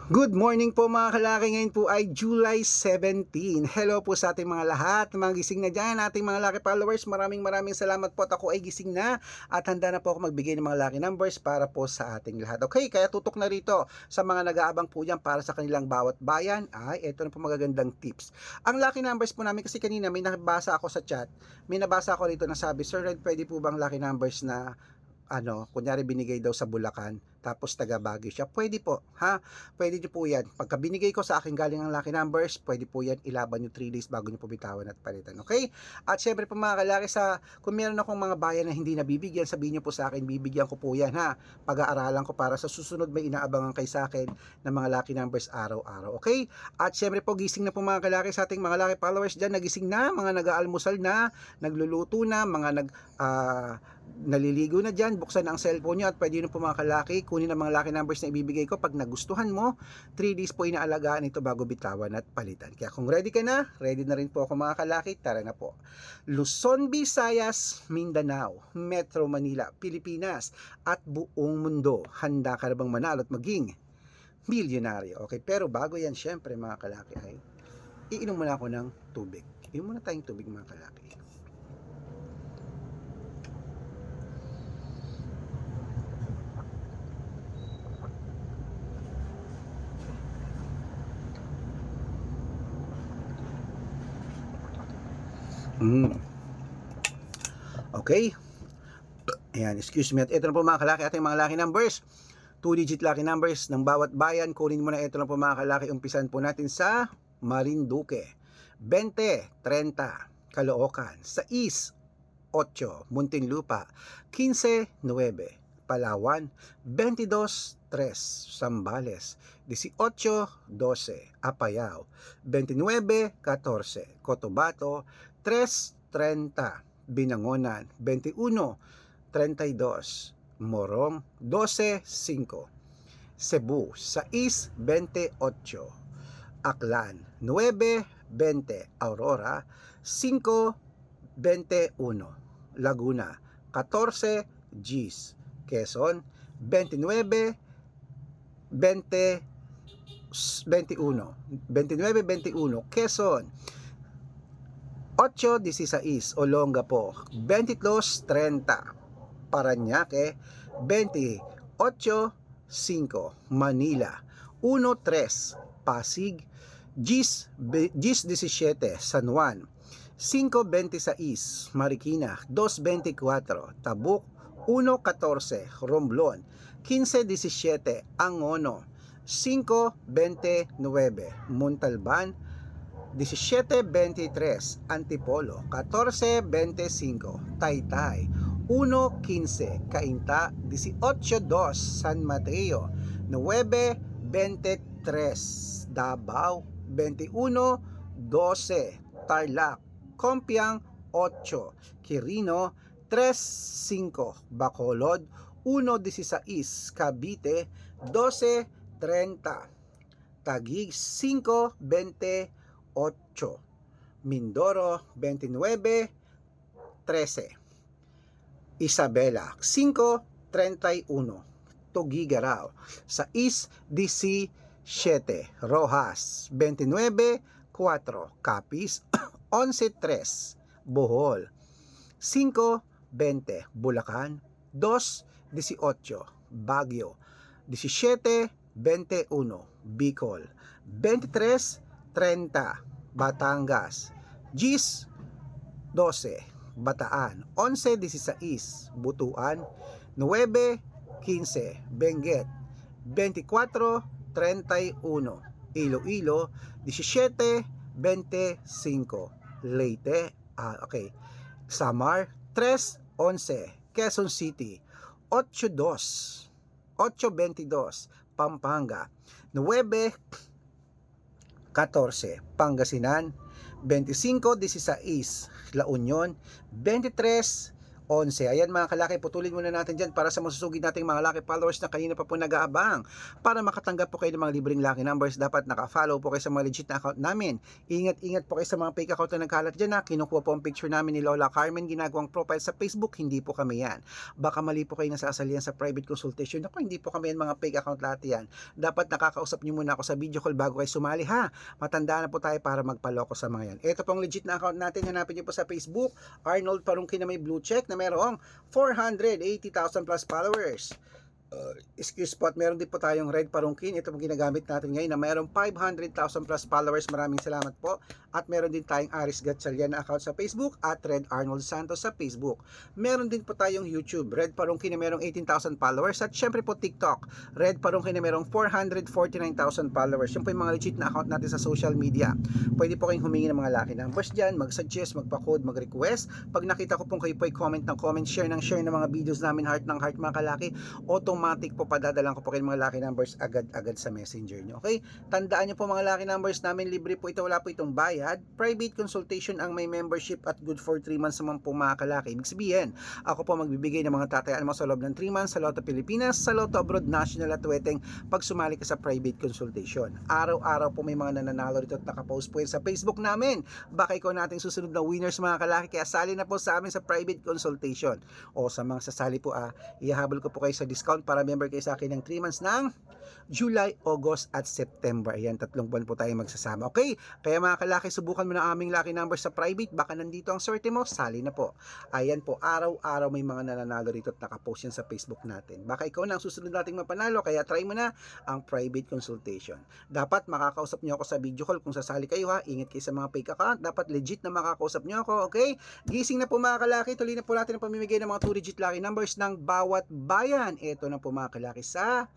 Good morning po mga kalaki, ngayon po ay July 17. Hello po sa ating mga lahat, mga gising na dyan, ating mga lucky followers. Maraming salamat po at ako ay gising na at handa na po ako magbigay ng mga lucky numbers para po sa ating lahat. Okay, kaya tutok na rito sa mga nag-aabang po dyan para sa kanilang bawat bayan ay ito na po magagandang tips. Ang lucky numbers po namin kasi kanina may nabasa ako sa chat, may nabasa ako rito na sabi, Sir Red, pwede po bang lucky numbers na kunyari binigay daw sa Bulacan, tapos taga Baguio siya, pwede po, ha? Pwede nyo po yan. Pagka binigay ko sa akin galing ang lucky numbers, pwede po yan, ilaban nyo 3 days bago nyo po bitawan at palitan, okay? At syempre po mga kalaki, kung meron akong mga bayan na hindi nabibigyan, sabihin nyo po sa akin, bibigyan ko po yan, ha? Pag-aaralan ko para sa susunod may inaabangan kay sa akin ng mga lucky numbers araw-araw, okay? At syempre po, gising na po mga kalaki sa ating mga lucky followers dyan, nagising na, mga nag-aalmusal na, nagluluto na, mga naliligo na dyan, buksan ang cellphone nyo at pwede nyo po mga kalaki, kunin ang mga lucky numbers na ibibigay ko. Pag nagustuhan mo, 3 days po inaalagaan ito bago bitawan at palitan. Kaya kung ready ka na, ready na rin po ako mga kalaki, tara na po. Luzon, Visayas, Mindanao, Metro Manila, Pilipinas at buong mundo, handa ka na bang manalo at maging milyonaryo? Okay, pero bago yan syempre mga kalaki ay iinom muna ako ng tubig. Iinom muna tayong tubig mga kalaki. Okay. Ayan, excuse me. At ito na po mga kalaki ating mga lucky numbers. 2-digit lucky numbers ng bawat bayan. Kunin mo na ito na po mga kalaki. Umpisan po natin sa Marinduque. 20, 30, Caloocan. 6, 8, Muntinlupa. 15, 9, Palawan. 22, 3, Zambales. 18, 12, Apayao. 29, 14, Cotabato. 3, 30, Binangonan. 21, 32, Morong. 12, 5, Cebu. 6, 28, Aklan. 9, 20, Aurora. 5, 21, Laguna. 14, Gis, Quezon. 29, 20, 21, 29, 21, Quezon. 8, 16, Olongapo. 22, 30, Parañaque. 28, 5, Manila. 1, 3, Pasig. 17, San Juan. 5, 26, Marikina. 2, 24, Tabuk. 1, 14, Romblon. 15, 17, Angono. 5, 29, Montalban. 17, 23, Antipolo. 14, 25, Taytay. 1, 15, Cainta. 18, 2, San Mateo. 9, 23, Davao. 21, 12, Tarlac. Compiang. 8, Quirino. 3, 5, Bacolod. 1, 16, Cavite. 12, 30, Taguig. 5, 28, Mindoro. 29, 13, Isabela. 5, 31, Tuguegarao. 6, 17, Rojas. 29, 4, Capiz. 11, 3, Bohol. 5, 20, Bulacan. 2, 18, Baguio. 17, 21, Bicol. 23, 30, Batangas. 10, 12, Bataan. 11, 16, Butuan. 9, 15, Benguet. 24, 31, Iloilo. 17, 25, Leyte. Okay. Samar. 3, 11, Quezon City. 8, 2, 8, 22, Pampanga. 9, 14, Pangasinan. 25, 16, La Union. 23, 11. Ayan mga kalaki, putulin muna natin dyan para sa masusugid nating mga lucky followers na kanina pa po nag-aabang. Para makatanggap po kayo ng mga libreng lucky numbers, dapat naka-follow po kayo sa mga legit na account namin. Ingat-ingat po kayo sa mga fake account na nagkalat dyan na kinukuha po ang picture namin ni Lola Carmen, ginagawang profile sa Facebook, hindi po kami yan. Baka mali po kayo nasasalihan sa private consultation. Ako, hindi po kami yan, mga fake account lahat yan. Dapat nakakausap nyo muna ako sa video call bago kayo sumali ha. Matanda na po tayo para magpaloko sa mga yan. Ito pong legit na account natin, hanapin nyo po sa Facebook, Arnold Parungkin na may blue check na merong 480,000 plus followers. Excuse po, at meron din po tayong Red Parungkin. Ito pong ginagamit natin ngayon na mayroong 500,000 plus followers. Maraming salamat po. At meron din tayong Aris Gatchalian na account sa Facebook at Red Arnold Santos sa Facebook. Meron din po tayong YouTube, Red Parungkin na merong 18,000 followers. At syempre po TikTok, Red Parungkin na merong 449,000 followers. Yun po yung mga legit na account natin sa social media. Pwede po kayong humingi ng mga lucky numbers dyan, mag-suggest, magpa-code, mag-request. Pag nakita ko pong kayo po ay comment ng comment, share ng mga videos namin, heart ng heart mga kalaki, automatic po padadalan ko po kayo mga lucky numbers agad-agad sa messenger nyo. Okay? Tandaan nyo po mga lucky numbers namin, libre po ito, wala po itong bayad. Private consultation ang may membership at good for 3 months naman po mga kalaki. Ibig sabihin, ako po magbibigay ng mga tatayaan mo sa loob ng 3 months sa Lotto Pilipinas, sa Lotto Abroad, National at Weteng pag sumali ka sa private consultation. Araw-araw po may mga nananalo rito at nakapost po yan sa Facebook namin. Baka ikaw nating susunod na winners mga kalaki, kaya sali na po sa amin sa private consultation. O sa mga sasali po, ihahabol ko po kayo sa discount para member kayo sa akin ng 3 months ng July, August at September. Ayan, 3 buwan po tayo magsasama. Okay? Kaya mga kalaki, subukan mo na aming lucky numbers sa private. Baka nandito ang swerte mo, sali na po. Ayan po, araw-araw may mga nananalo rito at nakapost yan sa Facebook natin. Baka ikaw na ang susunod nating mapanalo, kaya try mo na ang private consultation. Dapat makakausap nyo ako sa video call kung sasali kayo ha. Ingat kayo sa mga fake account. Dapat legit na makakausap nyo ako. Okay? Gising na po mga kalaki. Tuloy na po natin ang pamimigay ng mga 2 digit lucky numbers ng bawat bayan. Ito na po mga kalaki sa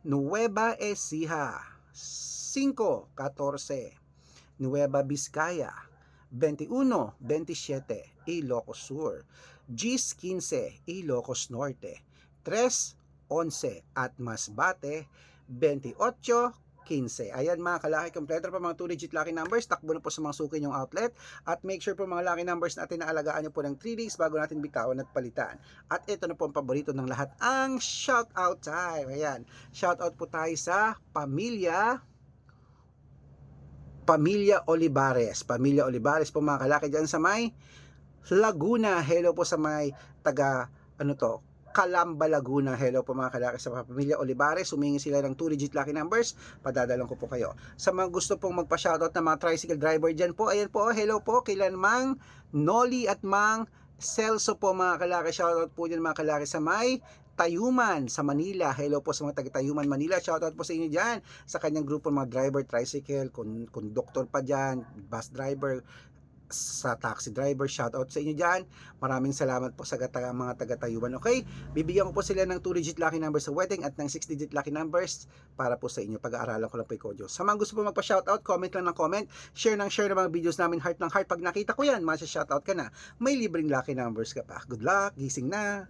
Nueva Ecija 5-14, Nueva Vizcaya 21-27, Ilocos Sur, Gis-15, Ilocos Norte, 3-11 at Masbate 28-15. Ayan mga kalaki, kompleto pa mga 2 digit lucky numbers. Takbo na po sa mga suki yung outlet. At make sure po mga lucky numbers natin na alagaan nyo po ng 3 days bago natin bitawan at palitan. At ito na po ang paborito ng lahat, ang shoutout time. Ayan, shoutout po tayo sa Pamilya Olivares. Pamilya Olivares po mga kalaki dyan sa may Laguna. Hello po sa may taga Calamba, Laguna. Hello po mga kalaki sa Pamilya Olivares. Humingi sila ng 2 digit lucky numbers. Padadalang ko po kayo. Sa mga gusto pong magpa-shoutout na mga tricycle driver dyan po, ayan po, hello po kila Mang Noli at Mang Celso po mga kalaki. Shoutout po dyan mga kalaki sa may Tayuman sa Manila. Hello po sa mga taga Tayuman, Manila. Shoutout po sa inyo dyan. Sa kanyang grupo mga driver, tricycle, conductor pa dyan, bus driver, sa taxi driver, shoutout sa inyo dyan. Maraming salamat po sa mga taga-Tayuman. Okay? Bibigyan ko po sila ng 2 digit lucky numbers sa wedding at ng 6 digit lucky numbers para po sa inyo. Pag-aaralan ko lang po yung code. Sa mga gusto po magpa-shoutout, comment lang ng comment, share ng mga videos namin, heart ng heart. Pag nakita ko yan, masya-shoutout ka na. May libreng lucky numbers ka pa. Good luck, gising na!